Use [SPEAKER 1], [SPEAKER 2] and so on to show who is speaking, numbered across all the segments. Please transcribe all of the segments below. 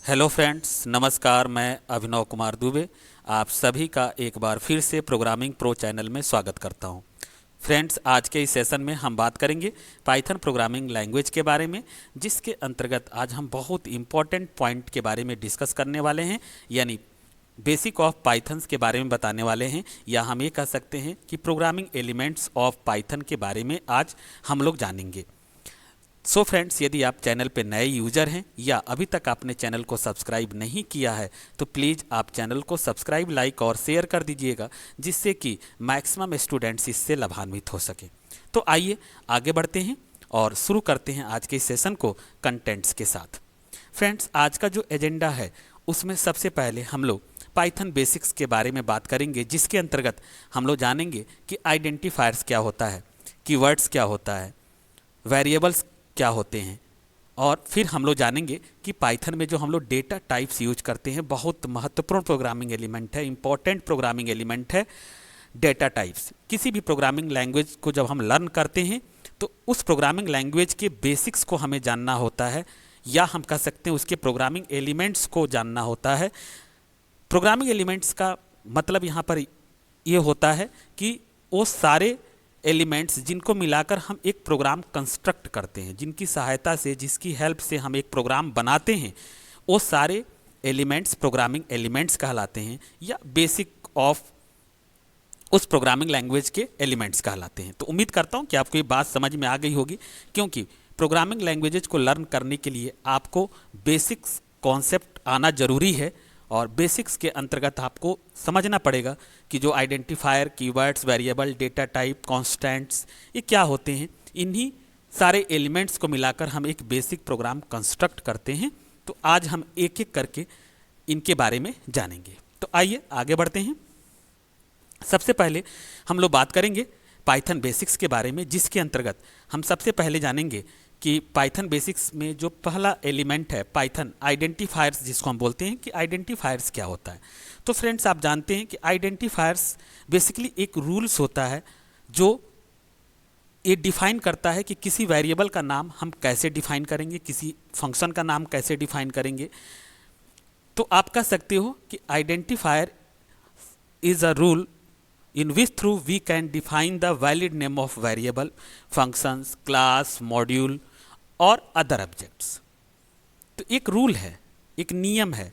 [SPEAKER 1] Hello friends, नमस्कार। मैं अभिनव कुमार दुबे आप सभी का एक बार फिर से प्रोग्रामिंग प्रो चैनल में स्वागत करता हूं। फ्रेंड्स, आज के इस सेशन में हम बात करेंगे पाइथन प्रोग्रामिंग लैंग्वेज के बारे में, जिसके अंतर्गत आज हम बहुत इंपॉर्टेंट पॉइंट के बारे में डिस्कस करने वाले हैं, यानी बेसिक ऑफ पाइथन्स के बारे में बताने वाले हैं, या हम ये कह सकते हैं कि प्रोग्रामिंग एलिमेंट्स ऑफ पाइथन के बारे में आज हम लोग जानेंगे। सो फ्रेंड्स, यदि आप चैनल पे नए यूजर हैं या अभी तक आपने चैनल को सब्सक्राइब नहीं किया है तो प्लीज़ आप चैनल को सब्सक्राइब, लाइक और शेयर कर दीजिएगा, जिससे कि मैक्सिमम स्टूडेंट्स इससे लाभान्वित हो सके। तो आइए आगे बढ़ते हैं और शुरू करते हैं आज के इस सेशन को कंटेंट्स के साथ। फ्रेंड्स, आज का जो एजेंडा है उसमें सबसे पहले हम लोग पाइथन बेसिक्स के बारे में बात करेंगे, जिसके अंतर्गत हम लोग जानेंगे कि आइडेंटिफायर्स क्या होता है, कीवर्ड्स क्या होता है, वेरिएबल्स क्या होते हैं, और फिर हम लोग जानेंगे कि पाइथन में जो हम लोग डेटा टाइप्स यूज करते हैं, बहुत महत्वपूर्ण प्रोग्रामिंग एलिमेंट है, इंपॉर्टेंट प्रोग्रामिंग एलिमेंट है डेटा टाइप्स। किसी भी प्रोग्रामिंग लैंग्वेज को जब हम लर्न करते हैं तो उस प्रोग्रामिंग लैंग्वेज के बेसिक्स को हमें जानना होता है, या हम कह सकते हैं उसके प्रोग्रामिंग एलिमेंट्स को जानना होता है। प्रोग्रामिंग एलिमेंट्स का मतलब यहाँ पर ये होता है कि वो सारे एलिमेंट्स जिनको मिलाकर हम एक प्रोग्राम कंस्ट्रक्ट करते हैं, जिनकी सहायता से, जिसकी हेल्प से हम एक प्रोग्राम बनाते हैं, वो सारे एलिमेंट्स प्रोग्रामिंग एलिमेंट्स कहलाते हैं, या बेसिक ऑफ उस प्रोग्रामिंग लैंग्वेज के एलिमेंट्स कहलाते हैं। तो उम्मीद करता हूँ कि आपको ये बात समझ में आ गई होगी, क्योंकि प्रोग्रामिंग लैंग्वेजेज को लर्न करने के लिए आपको बेसिक्स कॉन्सेप्ट आना जरूरी है, और बेसिक्स के अंतर्गत आपको समझना पड़ेगा कि जो identifier, keywords, variable, data type, constants, ये क्या होते हैं। इन्हीं सारे एलिमेंट्स को मिलाकर हम एक बेसिक प्रोग्राम कंस्ट्रक्ट करते हैं। तो आज हम एक एक करके इनके बारे में जानेंगे। तो आइए आगे बढ़ते हैं। सबसे पहले हम लोग बात करेंगे पाइथन बेसिक्स के बारे में, जिसके अंतर्गत हम सबसे पहले जानेंगे कि पाइथन बेसिक्स में जो पहला एलिमेंट है पाइथन आइडेंटिफायर्स, जिसको हम बोलते हैं कि आइडेंटिफायर्स क्या होता है। तो फ्रेंड्स, आप जानते हैं कि आइडेंटिफायर्स बेसिकली एक रूल्स होता है जो ये डिफाइन करता है कि किसी वेरिएबल का नाम हम कैसे डिफाइन करेंगे, किसी फंक्शन का नाम कैसे डिफाइन करेंगे। तो आप कह सकते हो कि identifier is a rule in which through we can define the valid name of variable, functions, class, module और other objects। तो एक रूल है, एक नियम है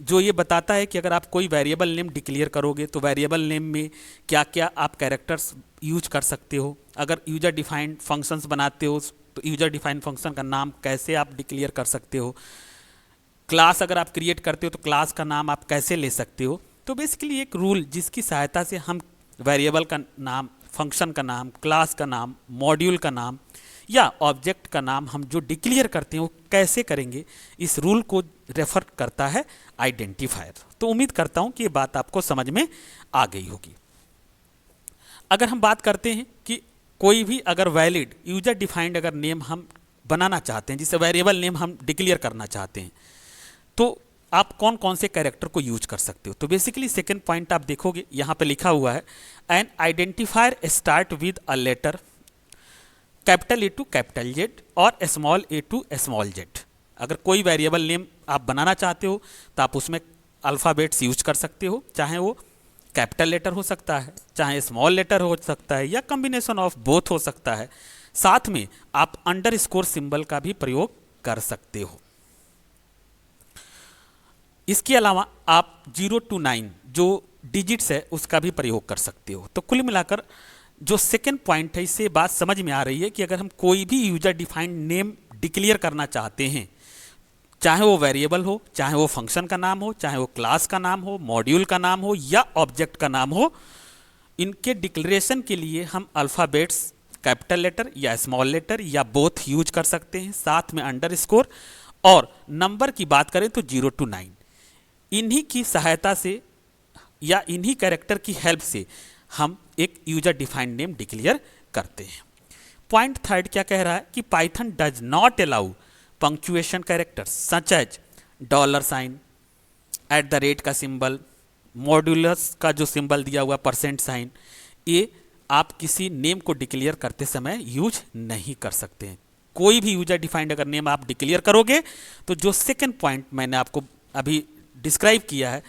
[SPEAKER 1] जो ये बताता है कि अगर आप कोई वेरिएबल नेम डिक्लेयर करोगे तो वेरिएबल नेम में क्या क्या आप कैरेक्टर्स यूज कर सकते हो। अगर यूजर डिफाइंड फंक्शंस बनाते हो तो यूजर डिफाइंड फंक्शन का नाम कैसे आप डिक्लेयर कर सकते हो। क्लास अगर आप क्रिएट करते हो तो क्लास का नाम आप कैसे ले सकते हो। तो बेसिकली एक रूल जिसकी सहायता से हम वेरिएबल का नाम, फंक्शन का नाम, क्लास का नाम, मॉड्यूल का नाम या ऑब्जेक्ट का नाम हम जो डिक्लेयर करते हैं वो कैसे करेंगे, इस रूल को रेफर करता है आइडेंटिफायर। तो उम्मीद करता हूं कि ये बात आपको समझ में आ गई होगी। अगर हम बात करते हैं कि कोई भी अगर वैलिड यूजर डिफाइंड अगर नेम हम बनाना चाहते हैं, जिसे वेरिएबल नेम हम डिक्लेयर करना चाहते हैं, तो आप कौन कौन से कैरेक्टर को यूज कर सकते हो। तो बेसिकली सेकंड पॉइंट आप देखोगे यहाँ पे लिखा हुआ है, an identifier start with a letter capital A to capital Z और small A to small Z. अगर कोई वेरिएबल नेम आप बनाना चाहते हो तो आप उसमें अल्फ़ाबेट्स यूज कर सकते हो, चाहे वो कैपिटल लेटर हो सकता है, चाहे स्मॉल लेटर हो सकता है, या कम्बिनेशन ऑफ बोथ हो सकता है। साथ में आप अंडरस्कोर सिंबल का भी प्रयोग कर सकते हो। इसके अलावा आप 0 to 9 जो डिजिट्स है उसका भी प्रयोग कर सकते हो। तो कुल मिलाकर जो सेकेंड पॉइंट है, इससे बात समझ में आ रही है कि अगर हम कोई भी यूजर डिफाइंड नेम डिक्लेयर करना चाहते हैं, चाहे वो वेरिएबल हो, चाहे वो फंक्शन का नाम हो, चाहे वो क्लास का नाम हो, मॉड्यूल का नाम हो या ऑब्जेक्ट का नाम हो, इनके डिक्लेरेशन के लिए हम अल्फ़ाबेट्स कैपिटल लेटर या स्मॉल लेटर या बोथ यूज कर सकते हैं, साथ में अंडरस्कोर। और नंबर की बात करें तो 0 to 9। इन्हीं की सहायता से या इन्हीं कैरेक्टर की हेल्प से हम एक यूजर डिफाइंड नेम डिक्लेयर करते हैं। पॉइंट थर्ड क्या कह रहा है कि Python does not allow punctuation characters such as dollar sign, at the rate का सिंबल, मॉड्यूलस का जो सिंबल दिया हुआ परसेंट साइन, ये आप किसी नेम को डिक्लेयर करते समय यूज नहीं कर सकते हैं। कोई भी यूजर डिफाइंड अगर नेम आप डिक्लेयर करोगे तो जो सेकंड पॉइंट मैंने आपको अभी डिस्क्राइब किया है,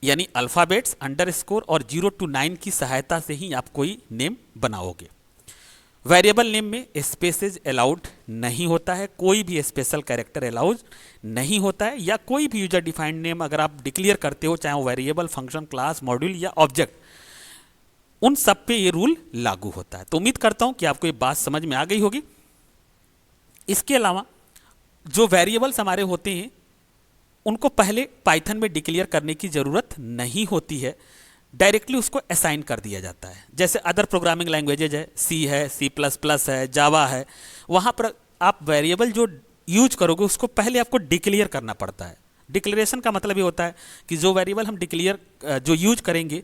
[SPEAKER 1] यानी अल्फ़ाबेट्स, अंडरस्कोर और 0 to 9 की सहायता से ही आप कोई नेम बनाओगे। वेरिएबल नेम में स्पेसेज अलाउड नहीं होता है, कोई भी स्पेशल कैरेक्टर अलाउड नहीं होता है, या कोई भी यूजर डिफाइंड नेम अगर आप डिक्लेयर करते हो, चाहे वो वेरिएबल, फंक्शन, क्लास, मॉड्यूल या ऑब्जेक्ट, उन सब पे ये रूल लागू होता है। तो उम्मीद करता हूं कि आपको ये बात समझ में आ गई होगी। इसके अलावा जो वेरिएबल्स हमारे होते हैं उनको पहले पाइथन में डिक्लेयर करने की ज़रूरत नहीं होती है, डायरेक्टली उसको असाइन कर दिया जाता है। जैसे अदर प्रोग्रामिंग लैंग्वेजेज है, सी है, C++ है, जावा है, वहाँ पर आप वेरिएबल जो यूज करोगे उसको पहले आपको डिक्लेयर करना पड़ता है। डिक्लेरेशन का मतलब ये होता है कि जो वेरिएबल हम जो यूज करेंगे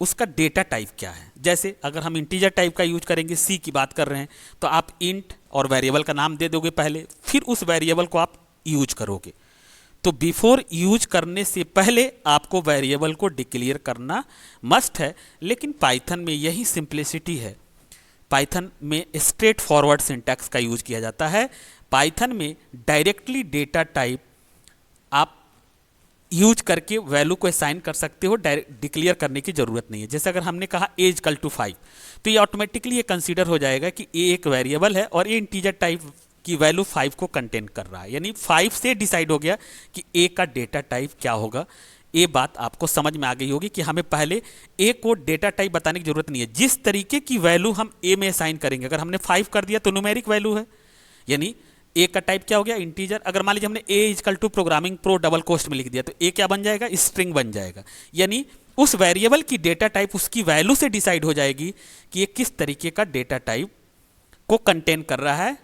[SPEAKER 1] उसका डेटा टाइप क्या है। जैसे अगर हम इंटीजर टाइप का यूज करेंगे, सी की बात कर रहे हैं, तो आप इंट और वेरिएबल का नाम दे दोगे पहले, फिर उस वेरिएबल को आप यूज करोगे। तो बिफोर यूज करने से पहले आपको वेरिएबल को डिक्लेयर करना मस्ट है। लेकिन पाइथन में यही सिंप्लिसिटी है, पाइथन में स्ट्रेट फॉरवर्ड सिंटैक्स का यूज किया जाता है। पाइथन में डायरेक्टली डेटा टाइप आप यूज करके वैल्यू को असाइन कर सकते हो, डिक्लेयर करने की जरूरत नहीं है। जैसे अगर हमने कहा एज इक्वल टू 5, तो ये ऑटोमेटिकली ये कंसीडर हो जाएगा कि ए एक वेरिएबल है और ये इंटीजर टाइप की वैल्यू 5 को कंटेन कर रहा है, यानी 5 से डिसाइड हो गया कि ए का डेटा टाइप क्या होगा। ये बात आपको समझ में आ गई होगी कि हमें पहले ए को डेटा टाइप बताने की जरूरत नहीं है। जिस तरीके की वैल्यू हम ए में असाइन करेंगे, अगर हमने 5 कर दिया तो न्यूमेरिक वैल्यू है, यानी ए का टाइप क्या हो गया, इंटीजर। अगर मान लीजिए हमने ए इक्वल टू प्रोग्रामिंग प्रो डबल कोस्ट में लिख दिया तो ए क्या बन जाएगा, स्ट्रिंग बन जाएगा। यानी उस वेरिएबल की डेटा टाइप उसकी वैल्यू से डिसाइड हो जाएगी कि ये किस तरीके का डेटा टाइप को कंटेन कर रहा है।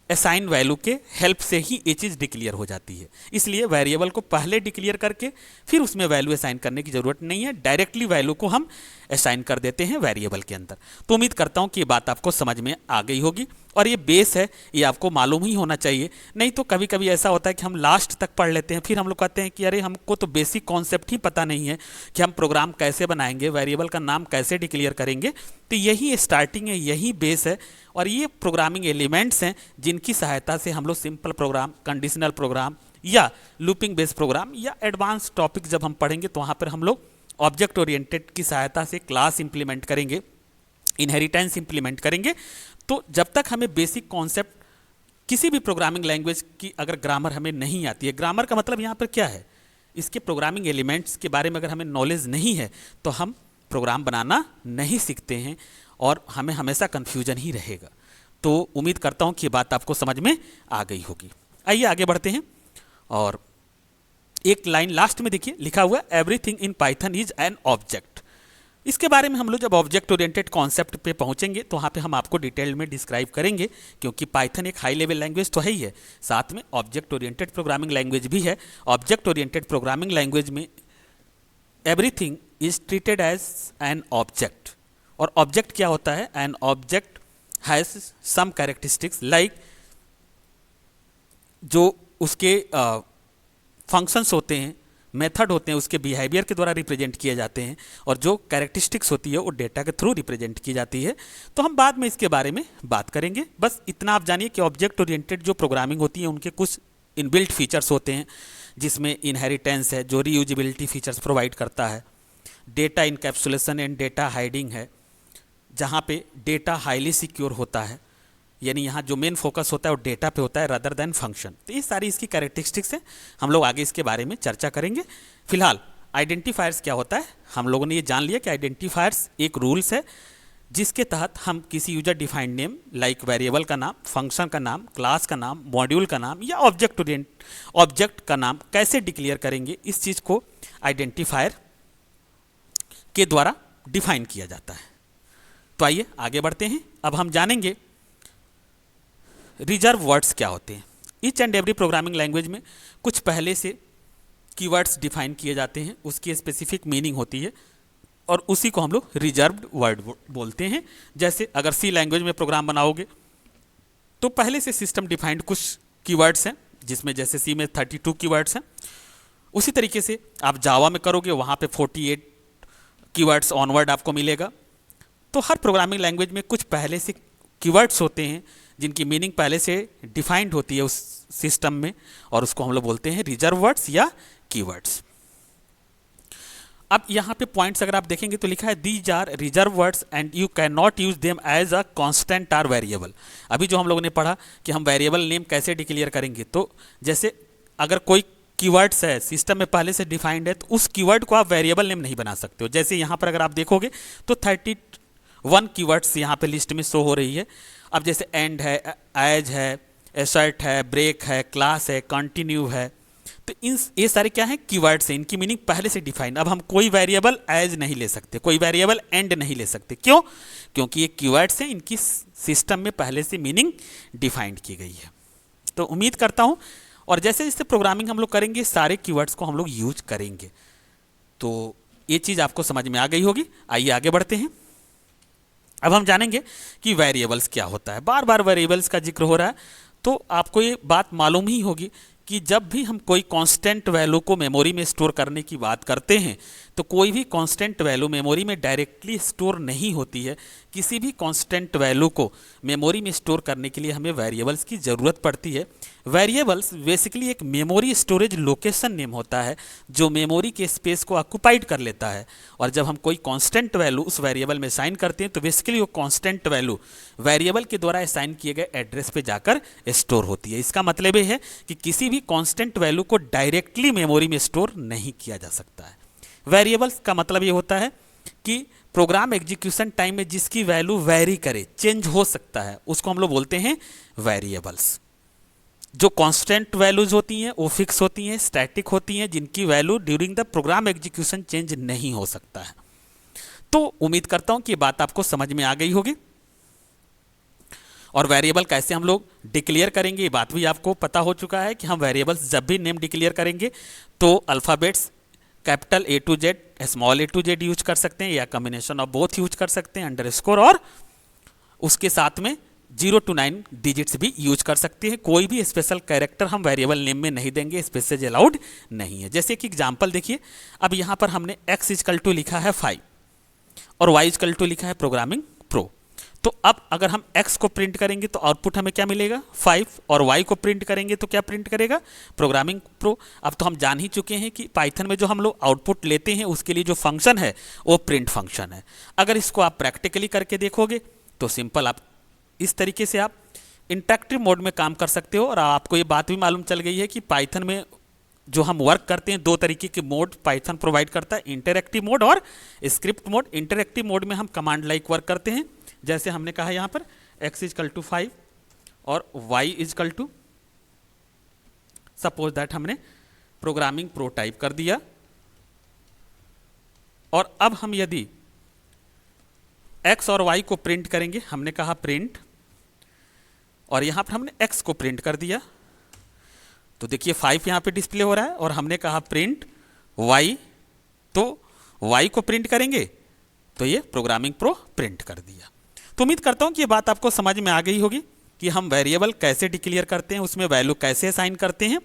[SPEAKER 1] असाइन वैल्यू के हेल्प से ही ये चीज़ डिक्लेयर हो जाती है। इसलिए वेरिएबल को पहले डिक्लेयर करके फिर उसमें वैल्यू असाइन करने की जरूरत नहीं है, डायरेक्टली वैल्यू को हम असाइन कर देते हैं वेरिएबल के अंदर। तो उम्मीद करता हूँ कि ये बात आपको समझ में आ गई होगी और ये बेस है, ये आपको मालूम ही होना चाहिए। नहीं तो कभी कभी ऐसा होता है कि हम लास्ट तक पढ़ लेते हैं, फिर हम लोग कहते हैं कि अरे हमको तो बेसिक कॉन्सेप्ट ही पता नहीं है कि हम प्रोग्राम कैसे बनाएंगे, वेरिएबल का नाम कैसे डिक्लेयर करेंगे। तो यही स्टार्टिंग है, यही बेस है और ये प्रोग्रामिंग एलिमेंट्स हैं जिनकी सहायता से हम लोग सिंपल प्रोग्राम, कंडीशनल प्रोग्राम या लूपिंग बेस्ड प्रोग्राम या एडवांस टॉपिक जब हम पढ़ेंगे तो वहाँ पर हम लोग ऑब्जेक्ट ओरिएंटेड की सहायता से क्लास इंप्लीमेंट करेंगे, इनहेरिटेंस इंप्लीमेंट करेंगे। तो जब तक हमें बेसिक कॉन्सेप्ट किसी भी प्रोग्रामिंग लैंग्वेज की अगर ग्रामर हमें नहीं आती है, ग्रामर का मतलब यहाँ पर क्या है, इसके प्रोग्रामिंग एलिमेंट्स के बारे में अगर हमें नॉलेज नहीं है तो हम प्रोग्राम बनाना नहीं सीखते हैं और हमें हमेशा कन्फ्यूजन ही रहेगा। तो उम्मीद करता हूँ कि ये बात आपको समझ में आ गई होगी। आइए आगे बढ़ते हैं और एक लाइन लास्ट में देखिए लिखा हुआ है, everything in Python is an object. इसके बारे में हम लोग जब ऑब्जेक्ट ओरिएंटेड कॉन्सेप्ट पे पहुंचेंगे तो वहाँ पे हम आपको डिटेल में डिस्क्राइब करेंगे, क्योंकि पाइथन एक हाई लेवल लैंग्वेज तो है ही है, साथ में ऑब्जेक्ट ओरिएंटेड प्रोग्रामिंग लैंग्वेज भी है। ऑब्जेक्ट ओरिएंटेड प्रोग्रामिंग लैंग्वेज में everything is treated as an object. और ऑब्जेक्ट क्या होता है, an object has some characteristics like, जो उसके फंक्शंस होते हैं, मेथड होते हैं, उसके बिहेवियर के द्वारा रिप्रेजेंट किए जाते हैं और जो कैरेक्टरिस्टिक्स होती है वो डेटा के थ्रू रिप्रेजेंट की जाती है। तो हम बाद में इसके बारे में बात करेंगे। बस इतना आप जानिए कि ऑब्जेक्ट ओरिएंटेड जो प्रोग्रामिंग होती है उनके कुछ इनबिल्ट फीचर्स होते हैं, जिसमें इनहेरिटेंस है जो रीयूजिबिलिटी फीचर्स प्रोवाइड करता है, data encapsulation and data hiding है जहाँ पे डेटा हाईली सिक्योर होता है, यानी यहाँ जो मेन फोकस होता है वो डेटा पे होता है रदर देन फंक्शन। तो ये सारी इसकी कैरेक्टरिस्टिक्स हैं, हम लोग आगे इसके बारे में चर्चा करेंगे। फिलहाल आइडेंटिफायर्स क्या होता है, हम लोगों ने ये जान लिया कि आइडेंटिफायर्स एक रूल्स है जिसके तहत हम किसी user defined name like variable का नाम, फंक्शन का नाम, क्लास का नाम, मॉड्यूल का नाम या ऑब्जेक्ट का नाम कैसे डिक्लेयर करेंगे, इस चीज़ को आइडेंटिफायर के द्वारा डिफाइन किया जाता है। तो आइए आगे बढ़ते हैं। अब हम जानेंगे रिजर्व वर्ड्स क्या होते हैं। Each and every programming language में कुछ पहले से कीवर्ड्स डिफाइन किए जाते हैं, उसकी स्पेसिफिक मीनिंग होती है और उसी को हम लोग रिजर्व्ड वर्ड बोलते हैं। जैसे अगर सी लैंग्वेज में प्रोग्राम बनाओगे तो पहले से सिस्टम डिफाइंड कुछ कीवर्ड्स हैं, जिसमें जैसे सी में 32 कीवर्ड्स हैं। उसी तरीके से आप जावा में करोगे, वहाँ पे 48 कीवर्ड्स ऑनवर्ड आपको मिलेगा। तो हर प्रोग्रामिंग लैंग्वेज में कुछ पहले से कीवर्ड्स होते हैं जिनकी मीनिंग पहले से डिफाइंड होती है उस सिस्टम में, और उसको हम लोग बोलते हैं रिजर्व वर्ड्स या कीवर्ड्स। अब यहाँ पे पॉइंट्स अगर आप देखेंगे तो लिखा है these are reserved words and you can not use them as a constant or variable. अभी जो हम लोगों ने पढ़ा कि हम वेरिएबल नेम कैसे डिक्लेयर करेंगे, तो जैसे अगर कोई कीवर्ड्स है सिस्टम में पहले से डिफाइंड है, तो उस कीवर्ड को आप वेरिएबल नेम नहीं बना सकते हो। जैसे यहाँ पर अगर आप देखोगे तो 31 कीवर्ड्स यहाँ पे लिस्ट में शो हो रही है। अब जैसे एंड है, एज है, एसर्ट है, ब्रेक है, क्लास है, कंटिन्यू है, तो इन ये सारे क्या हैं, कीवर्ड्स हैं, इनकी मीनिंग पहले से डिफाइन। अब हम कोई वेरिएबल एज नहीं ले सकते, कोई वेरिएबल एंड नहीं ले सकते। क्यों? क्योंकि ये कीवर्ड्स हैं, इनकी सिस्टम में पहले से मीनिंग डिफाइंड की गई है। तो उम्मीद करता हूँ, और जैसे जैसे प्रोग्रामिंग हम लोग करेंगे सारे कीवर्ड्स को हम लोग यूज करेंगे, तो ये चीज़ आपको समझ में आ गई होगी। आइए आगे बढ़ते हैं। अब हम जानेंगे कि वेरिएबल्स क्या होता है। बार बार वेरिएबल्स का जिक्र हो रहा है, तो आपको ये बात मालूम ही होगी कि जब भी हम कोई कांस्टेंट वैल्यू को मेमोरी में स्टोर करने की बात करते हैं, तो कोई भी कांस्टेंट वैल्यू मेमोरी में डायरेक्टली स्टोर नहीं होती है। किसी भी कांस्टेंट वैल्यू को मेमोरी में स्टोर करने के लिए हमें वेरिएबल्स की ज़रूरत पड़ती है। वेरिएबल्स बेसिकली एक मेमोरी स्टोरेज लोकेशन नेम होता है जो मेमोरी के स्पेस को ऑक्यूपाइड कर लेता है, और जब हम कोई कांस्टेंट वैल्यू उस वेरिएबल में असाइन करते हैं तो बेसिकली वो कांस्टेंट वैल्यू वेरिएबल के द्वारा असाइन किए गए एड्रेस पे जाकर स्टोर होती है। इसका मतलब ये है कि किसी भी कांस्टेंट वैल्यू को डायरेक्टली मेमोरी में स्टोर नहीं किया जा सकता है। वेरिएबल्स का मतलब ये होता है कि प्रोग्राम एग्जीक्यूशन टाइम में जिसकी वैल्यू वेरी करे, चेंज हो सकता है, उसको हम लोग बोलते हैं वेरिएबल्स। जो कांस्टेंट वैल्यूज होती हैं वो फिक्स होती हैं, स्टैटिक होती हैं, जिनकी value during the program execution change नहीं हो सकता है। तो उम्मीद करता हूं कि ये बात आपको समझ में आ गई होगी। और वेरिएबल कैसे हम लोग डिक्लेयर करेंगे ये बात भी आपको पता हो चुका है कि हम वेरिएबल्स जब भी नेम डिक्लेयर करेंगे तो alphabets capital A to Z, small a to Z use कर सकते हैं, या कॉम्बिनेशन ऑफ बोथ यूज कर सकते हैं, अंडरस्कोर और उसके साथ में 0 to 9 डिजिट्स भी यूज कर सकते हैं। कोई भी स्पेशल कैरेक्टर हम वेरिएबल नेम में नहीं देंगे, स्पेसेज अलाउड नहीं है। जैसे कि एग्जांपल देखिए, अब यहाँ पर हमने x इजकल टू लिखा है 5 और y इजकल टू लिखा है प्रोग्रामिंग प्रो। तो अब अगर हम x को प्रिंट करेंगे तो आउटपुट हमें क्या मिलेगा, 5, और y को प्रिंट करेंगे तो क्या प्रिंट करेगा, प्रोग्रामिंग प्रो। अब तो हम जान ही चुके हैं कि पाइथन में जो हम लोग आउटपुट लेते हैं उसके लिए जो फंक्शन है वो प्रिंट फंक्शन है। अगर इसको आप प्रैक्टिकली करके देखोगे तो सिंपल आप इस तरीके से आप इंटरेक्टिव मोड में काम कर सकते हो। और आपको ये बात भी मालूम चल गई है कि पाइथन में जो हम वर्क करते हैं 2 तरीके के मोड पाइथन प्रोवाइड करता है, इंटरेक्टिव मोड और स्क्रिप्ट मोड। इंटरेक्टिव मोड में हम कमांड लाइक वर्क करते हैं, जैसे हमने कहा यहाँ पर x इजकल टू 5 और y equal to, suppose that हमने प्रोग्रामिंग प्रो टाइप कर दिया। और अब हम यदि x और y को प्रिंट करेंगे, हमने कहा प्रिंट, और यहाँ पर हमने x को प्रिंट कर दिया, तो देखिए 5 यहाँ पे डिस्प्ले हो रहा है, और हमने कहा प्रिंट y, तो y को प्रिंट करेंगे तो ये प्रोग्रामिंग प्रो प्रिंट कर दिया। तो उम्मीद करता हूँ कि ये बात आपको समझ में आ गई होगी कि हम वेरिएबल कैसे डिक्लेयर करते हैं, उसमें वैल्यू कैसे असाइन करते हैं।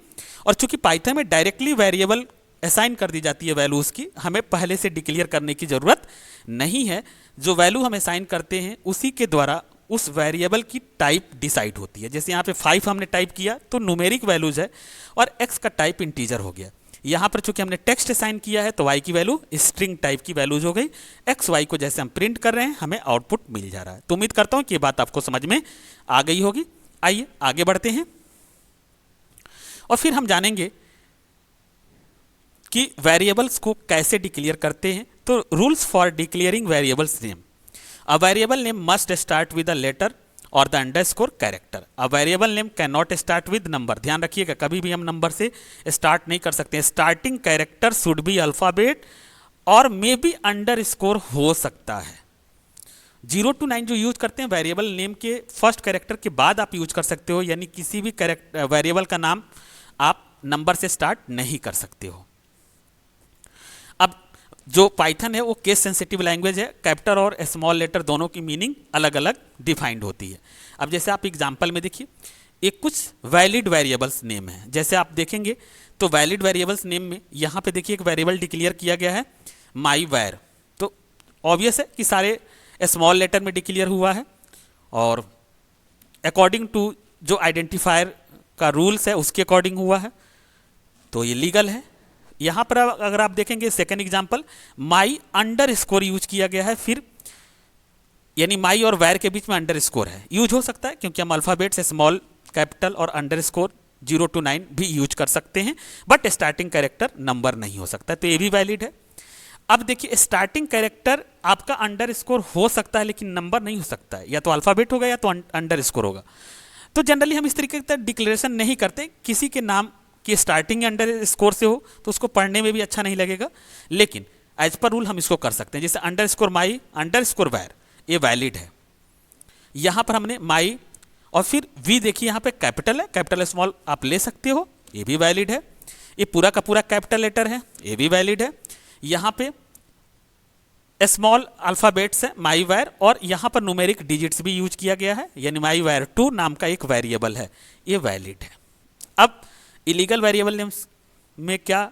[SPEAKER 1] और चूंकि पाइथन में डायरेक्टली वेरिएबल असाइन कर दी जाती है वैल्यूज़ की, हमें पहले से डिक्लेयर करने की ज़रूरत नहीं है। जो वैल्यू हम असाइन करते हैं उसी के द्वारा उस वेरिएबल की टाइप डिसाइड होती है। जैसे यहाँ पे 5 हमने टाइप किया तो न्यूमेरिक वैल्यूज है, और x का टाइप इंटीजर हो गया। यहाँ पर चूंकि हमने टेक्स्ट असाइन किया है तो y की वैल्यू स्ट्रिंग टाइप की वैल्यूज हो गई। x y को जैसे हम प्रिंट कर रहे हैं हमें आउटपुट मिल जा रहा है। तो उम्मीद करता हूँ कि ये बात आपको समझ में आ गई होगी। आइए आगे बढ़ते हैं और फिर हम जानेंगे कि वेरिएबल्स को कैसे डिक्लेयर करते हैं। तो rules for declaring variables name, a variable name must start with a letter और the underscore character. A variable name can not start with number. ध्यान रखिएगा, कभी भी हम नंबर से स्टार्ट नहीं कर सकते। Starting character should be alphabet और मे बी अंडरस्कोर हो सकता है। 0 to 9 जो यूज करते हैं वेरिएबल नेम के फर्स्ट कैरेक्टर के बाद आप यूज कर सकते हो, यानी किसी भी वेरिएबल का नाम आप नंबर से स्टार्ट नहीं कर सकते हो। अब जो पाइथन है वो केस सेंसिटिव लैंग्वेज है, कैपिटल और स्मॉल लेटर दोनों की मीनिंग अलग अलग डिफाइंड होती है। अब जैसे आप एग्जांपल में देखिए, एक कुछ वैलिड वेरिएबल्स नेम है। जैसे आप देखेंगे तो वैलिड वेरिएबल्स नेम में यहाँ पे देखिए एक वेरिएबल डिक्लेयर किया गया है माई वैर। तो ऑब्वियस है कि सारे स्मॉल लेटर में डिक्लेयर हुआ है, और अकॉर्डिंग टू जो आइडेंटिफायर का रूल्स है उसके अकॉर्डिंग हुआ है, तो ये लीगल है। यहां पर अगर आप देखेंगे second example, my under score use किया गया है, फिर यानी माई और वैर के बीच में अंडर स्कोर है, यूज हो सकता है क्योंकि हम अल्फाबेट से स्मॉल, कैपिटल और अंडर स्कोर 0 to 9 भी यूज कर सकते हैं, बट स्टार्टिंग कैरेक्टर नंबर नहीं हो सकता, तो ये भी वैलिड है। अब देखिए स्टार्टिंग कैरेक्टर आपका अंडर स्कोर हो सकता है लेकिन नंबर नहीं हो सकता है, या तो अल्फाबेट होगा या तो अंडर स्कोर होगा। तो जनरली हम इस तरीके का डिक्लेरेशन नहीं करते, किसी के नाम की स्टार्टिंग अंडर स्कोर से हो तो उसको पढ़ने में भी अच्छा नहीं लगेगा, लेकिन एज पर रूल हम इसको कर सकते हैं। जैसे under score my under score वैर, ये वैलिड है। यहां पर हमने माई और फिर वी, देखिए यहां पे कैपिटल है, कैपिटल स्मॉल आप ले सकते हो, ये भी वैलिड है। ये पूरा का पूरा कैपिटल लेटर है, ये भी वैलिड है। यहां पे स्मॉल अल्फाबेट्स है माई वैर, और यहां पर न्यूमेरिक डिजिट्स भी यूज किया गया है, यानी माई वैर 2 नाम का एक वेरिएबल है, ये वैलिड है। अब इलीगल वेरिएबल नेम्स में क्या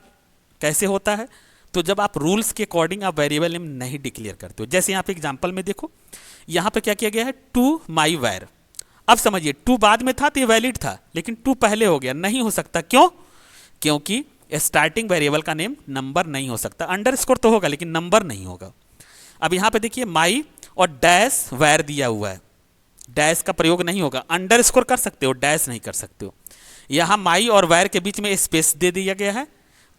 [SPEAKER 1] कैसे होता है, तो जब आप रूल्स के अकॉर्डिंग आप वेरिएबल नेम नहीं डिक्लेयर करते हो। जैसे यहाँ पे एग्जांपल में देखो, यहाँ पे क्या किया गया है, टू माई वैर। अब समझिए टू बाद में था तो ये वैलिड था, लेकिन टू पहले हो गया, नहीं हो सकता। क्यों? क्योंकि स्टार्टिंग वेरिएबल का नेम नंबर नहीं हो सकता, अंडर स्कोर तो होगा लेकिन नंबर नहीं होगा। अब यहाँ पे देखिए माई और डैश वैर दिया हुआ है, डैश का प्रयोग नहीं होगा, अंडर स्कोर कर सकते हो, डैश नहीं कर सकते हो। यहाँ माई और वैर के बीच में स्पेस दे दिया गया है,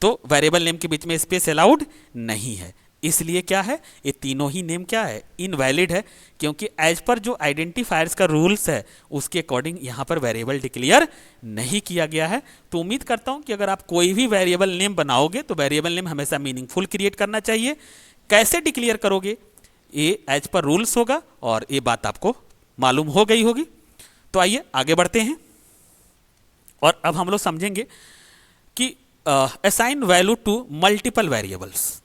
[SPEAKER 1] तो वेरिएबल नेम के बीच में स्पेस अलाउड नहीं है, इसलिए क्या है, ये तीनों ही नेम क्या है, इनवैलिड है, क्योंकि एज पर जो आइडेंटिफायर्स का रूल्स है उसके अकॉर्डिंग यहाँ पर वेरिएबल डिक्लेयर नहीं किया गया है। तो उम्मीद करता हूँ कि अगर आप कोई भी वेरिएबल नेम बनाओगे तो वेरिएबल नेम हमेशा मीनिंगफुल क्रिएट करना चाहिए। कैसे डिक्लेयर करोगे, ये एज पर रूल्स होगा, और ये बात आपको मालूम हो गई होगी। तो आइए आगे बढ़ते हैं, और अब हम लोग समझेंगे कि assign value to multiple variables.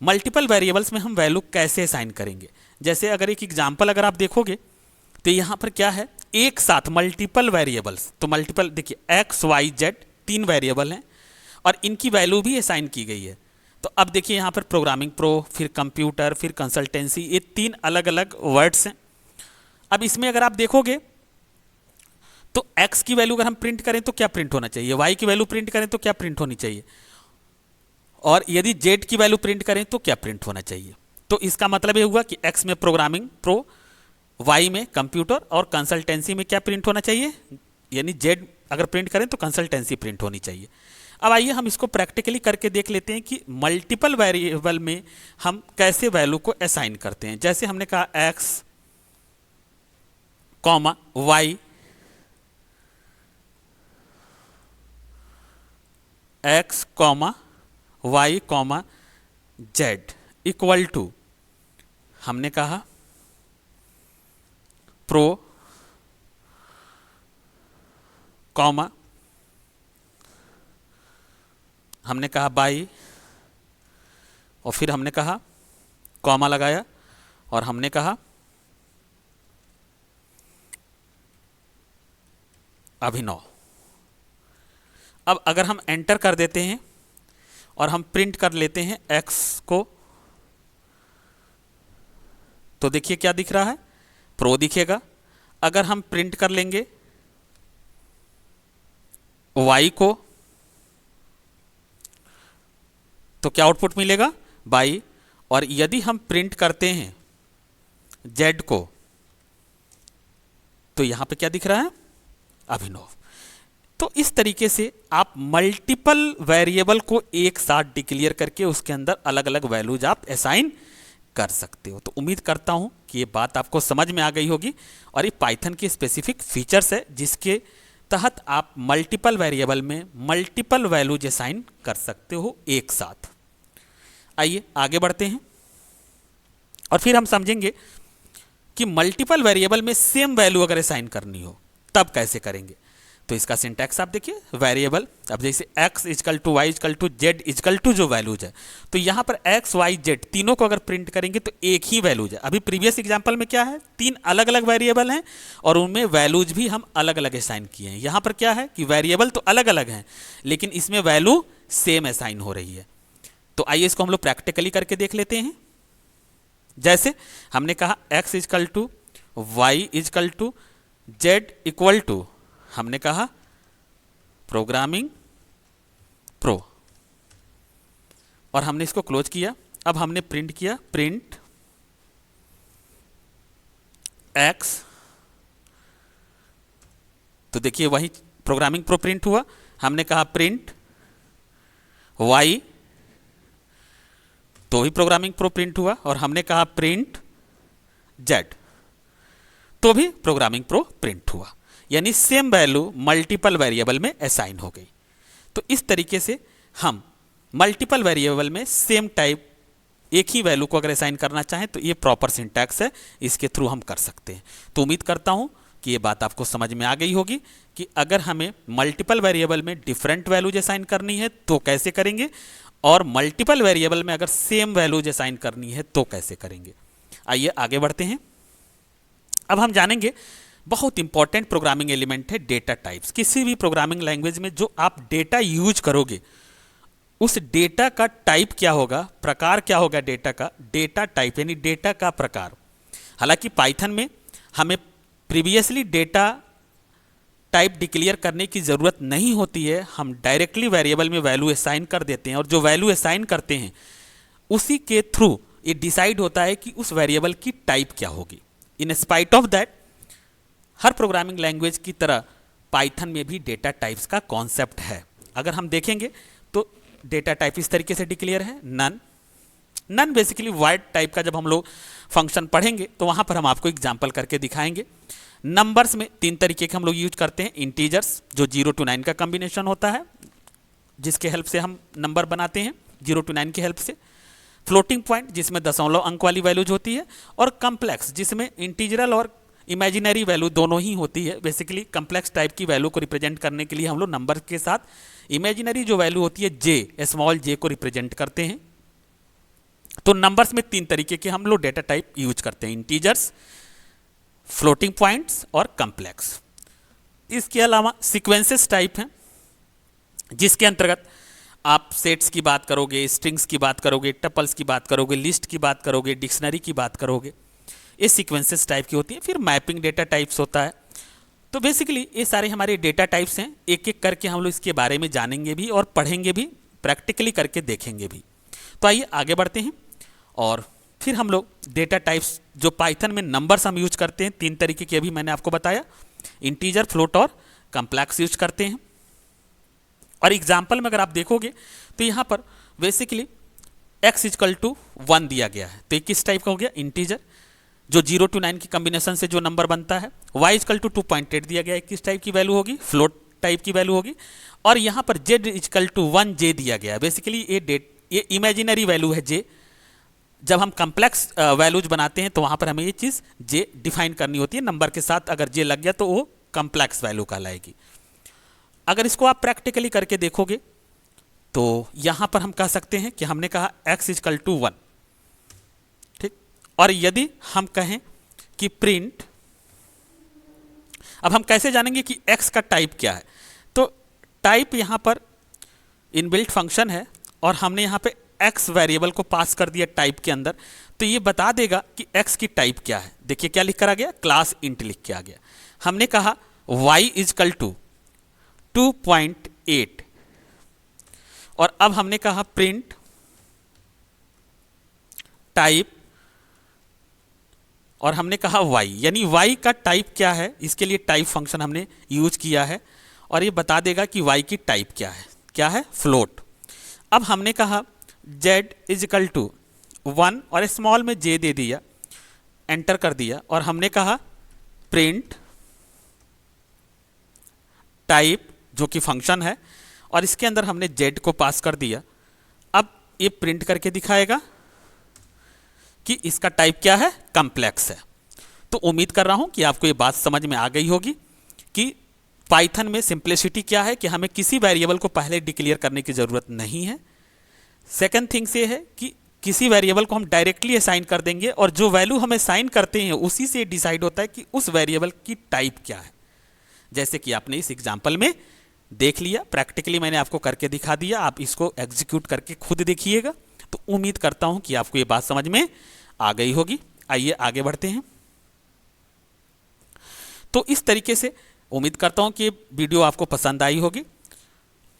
[SPEAKER 1] Multiple variables में हम वैल्यू कैसे असाइन करेंगे। जैसे अगर एक एग्जांपल अगर आप देखोगे तो यहाँ पर क्या है, एक साथ मल्टीपल वेरिएबल्स, तो मल्टीपल देखिए एक्स वाई जेड 3 वेरिएबल हैं और इनकी वैल्यू भी असाइन की गई है। तो अब देखिए यहाँ पर प्रोग्रामिंग प्रो, फिर कंप्यूटर, फिर कंसल्टेंसी, ये 3 अलग अलग वर्ड्स हैं। अब इसमें अगर आप देखोगे तो x की वैल्यू अगर हम प्रिंट करें तो क्या प्रिंट होना चाहिए, y की वैल्यू प्रिंट करें तो क्या प्रिंट होनी चाहिए, और यदि z की वैल्यू प्रिंट करें तो क्या प्रिंट होना चाहिए। तो इसका मतलब ये हुआ कि x में प्रोग्रामिंग प्रो, y में कंप्यूटर, और कंसल्टेंसी में क्या प्रिंट होना चाहिए, यानी z अगर प्रिंट करें तो कंसल्टेंसी प्रिंट होनी चाहिए। अब आइए हम इसको प्रैक्टिकली करके देख लेते हैं कि मल्टीपल वेरिएबल में हम कैसे वैल्यू को असाइन करते हैं। जैसे हमने कहा x comma y, x comma Y comma Z equal to, हमने कहा प्रो कॉमा, हमने कहा बाई, और फिर हमने कहा कॉमा लगाया, और हमने कहा अभिनव। अब अगर हम एंटर कर देते हैं और हम प्रिंट कर लेते हैं x को, तो देखिए क्या दिख रहा है, प्रो दिखेगा। अगर हम प्रिंट कर लेंगे y को तो क्या आउटपुट मिलेगा, बाई, और यदि हम प्रिंट करते हैं z को तो यहां पे क्या दिख रहा है, अभिनव। तो इस तरीके से आप मल्टीपल वेरिएबल को एक साथ डिक्लेयर करके उसके अंदर अलग अलग वैल्यूज आप असाइन कर सकते हो। तो उम्मीद करता हूं कि ये बात आपको समझ में आ गई होगी, और ये पाइथन के स्पेसिफिक फीचर्स है जिसके तहत आप मल्टीपल वेरिएबल में मल्टीपल वैल्यूज असाइन कर सकते हो एक साथ। आइए आगे बढ़ते हैं, और फिर हम समझेंगे कि मल्टीपल वेरिएबल में सेम वैल्यू अगर असाइन करनी हो तब कैसे करेंगे। तो इसका सिंटैक्स आप देखिए, वेरिएबल, अब जैसे x equal to Y equal to Z equal to जो वैल्यूज है, तो यहाँ पर x y z तीनों को अगर प्रिंट करेंगे तो एक ही वैल्यूज है। अभी प्रीवियस एग्जांपल में क्या है, 3 अलग अलग वेरिएबल हैं और उनमें वैल्यूज भी हम अलग अलग असाइन किए हैं। यहाँ पर क्या है कि वेरिएबल तो अलग अलग हैं लेकिन इसमें वैल्यू सेम असाइन हो रही है। तो आइए इसको हम लोग प्रैक्टिकली करके देख लेते हैं। जैसे हमने कहा x equal to Y equal to Z equal to, हमने कहा प्रोग्रामिंग प्रो, और हमने इसको क्लोज किया। अब हमने प्रिंट किया, प्रिंट एक्स, तो देखिए वही प्रोग्रामिंग प्रो प्रिंट हुआ। हमने कहा प्रिंट वाई, तो ही प्रोग्रामिंग प्रो प्रिंट हुआ, और हमने कहा प्रिंट जेड, तो भी प्रोग्रामिंग प्रो प्रिंट हुआ। यानी सेम वैल्यू मल्टीपल वेरिएबल में असाइन हो गई। तो इस तरीके से हम मल्टीपल वेरिएबल में सेम टाइप एक ही वैल्यू को अगर असाइन करना चाहें तो ये प्रॉपर सिंटैक्स है, इसके थ्रू हम कर सकते हैं। तो उम्मीद करता हूं कि ये बात आपको समझ में आ गई होगी कि अगर हमें मल्टीपल वेरिएबल में डिफरेंट वैल्यूज असाइन करनी है तो कैसे करेंगे, और मल्टीपल वेरिएबल में अगर सेम वैल्यूज असाइन करनी है तो कैसे करेंगे। आइए आगे बढ़ते हैं। अब हम जानेंगे बहुत इंपॉर्टेंट प्रोग्रामिंग एलिमेंट है डेटा टाइप्स। किसी भी प्रोग्रामिंग लैंग्वेज में जो आप डेटा यूज करोगे उस डेटा का टाइप क्या होगा, प्रकार क्या होगा डेटा का, डेटा टाइप यानी डेटा का प्रकार। हालांकि पाइथन में हमें प्रीवियसली डेटा टाइप डिक्लेयर करने की ज़रूरत नहीं होती है, हम डायरेक्टली वेरिएबल में वैल्यू असाइन कर देते हैं, और जो वैल्यू असाइन करते हैं उसी के थ्रू ये डिसाइड होता है कि उस वेरिएबल की टाइप क्या होगी। In spite of that her programming language की तरह पाइथन में भी डेटा टाइप्स का कॉन्सेप्ट है। अगर हम देखेंगे तो डेटा टाइप इस तरीके से डिक्लेयर है, none. None basically void type का जब हम लोग फंक्शन पढ़ेंगे तो वहाँ पर हम आपको एग्जाम्पल करके दिखाएंगे। नंबर्स में तीन तरीके के हम लोग यूज करते हैं, इंटीजर्स जो 0 to 9 का कॉम्बिनेशन होता है जिसके हेल्प से हम नंबर बनाते हैं 0 to 9 की हेल्प से, फ्लोटिंग पॉइंट जिसमें दशमलव अंक वाली वैल्यूज होती है, और कम्प्लेक्स जिसमें इंटीजरल और इमेजिनरी वैल्यू दोनों ही होती है। बेसिकली कम्प्लेक्स टाइप की वैल्यू को रिप्रेजेंट करने के लिए हम लोग नंबर के साथ इमेजिनरी जो वैल्यू होती है जे, स्मॉल जे को रिप्रेजेंट करते हैं। तो नंबर्स में तीन तरीके के हम लोग डेटा टाइप यूज करते हैं, इंटीजर्स, फ्लोटिंग पॉइंट्स और कम्प्लेक्स। इसके अलावा सीक्वेंसेस टाइप हैं जिसके अंतर्गत आप सेट्स की बात करोगे, स्ट्रिंग्स की बात करोगे, टपल्स की बात करोगे, लिस्ट की बात करोगे, डिक्शनरी की बात करोगे, ये सीक्वेंसेस टाइप की होती है। फिर मैपिंग डेटा टाइप्स होता है। तो बेसिकली ये सारे हमारे डेटा टाइप्स हैं, एक एक करके हम लोग इसके बारे में जानेंगे भी और पढ़ेंगे भी, प्रैक्टिकली करके देखेंगे भी। तो आइए आगे बढ़ते हैं, और फिर हम लोग डेटा टाइप्स जो पाइथन में नंबर्स हम यूज करते हैं तीन तरीके के, अभी मैंने आपको बताया, इंटीजर, फ्लोट और कम्प्लेक्स यूज करते हैं। और एग्जाम्पल में अगर आप देखोगे तो यहाँ पर बेसिकली x इक्वल टू 1 दिया गया है, तो ये किस टाइप का हो गया, इंटीजर, जो 0 to 9 की कॉम्बिनेशन से जो नंबर बनता है। y इक्वल टू 2.8 दिया गया है, किस टाइप की वैल्यू होगी, फ्लोट टाइप की वैल्यू होगी। और यहाँ पर z इक्वल टू 1 j दिया गया है, बेसिकली ये इमेजिनरी वैल्यू है j। जब हम कम्प्लेक्स वैल्यूज बनाते हैं तो वहाँ पर हमें ये चीज़ j डिफाइन करनी होती है, नंबर के साथ अगर j लग गया तो वो कम्प्लेक्स वैल्यू कहलाएगी। अगर इसको आप प्रैक्टिकली करके देखोगे तो यहाँ पर हम कह सकते हैं कि हमने कहा x इक्वल टू 1, ठीक। और यदि हम कहें कि प्रिंट, अब हम कैसे जानेंगे कि x का टाइप क्या है, तो टाइप यहाँ पर इनबिल्ट फंक्शन है और हमने यहाँ पे x वेरिएबल को पास कर दिया टाइप के अंदर, तो ये बता देगा कि x की टाइप क्या है। देखिए क्या लिख कर आ गया, क्लास इंट लिख के आ गया। हमने कहा y इक्वल टू 2.8, और अब हमने कहा प्रिंट टाइप, और हमने कहा y, यानी y का टाइप क्या है, इसके लिए टाइप फंक्शन हमने यूज किया है, और ये बता देगा कि y की टाइप क्या है, फ्लोट। अब हमने कहा z इक्वल टू 1 और स्मॉल में j दे दिया, एंटर कर दिया, और हमने कहा प्रिंट टाइप जो कि फंक्शन है, और इसके अंदर हमने z को पास कर दिया। अब ये प्रिंट करके दिखाएगा कि इसका टाइप क्या है, कम्प्लेक्स है। तो उम्मीद कर रहा हूं कि आपको ये बात समझ में आ गई होगी कि पाइथन में सिंप्लिसिटी क्या है, कि हमें किसी वेरिएबल को पहले डिक्लेयर करने की ज़रूरत नहीं है। सेकंड थिंग्स ये है कि किसी वेरिएबल को हम डायरेक्टली असाइन कर देंगे, और जो वैल्यू हम असाइन करते हैं उसी से डिसाइड होता है कि उस वेरिएबल की टाइप क्या है। जैसे कि आपने इस एग्जाम्पल में देख लिया, प्रैक्टिकली मैंने आपको करके दिखा दिया, आप इसको एग्जीक्यूट करके खुद देखिएगा। तो उम्मीद करता हूं कि आपको ये बात समझ में आ गई होगी। आइए आगे बढ़ते हैं। तो इस तरीके से उम्मीद करता हूँ कि ये वीडियो आपको पसंद आई होगी।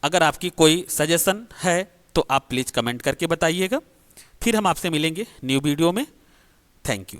[SPEAKER 1] अगर आपकी कोई सजेशन है तो आप प्लीज़ कमेंट करके बताइएगा। फिर हम आपसे मिलेंगे न्यू वीडियो में। Thank you.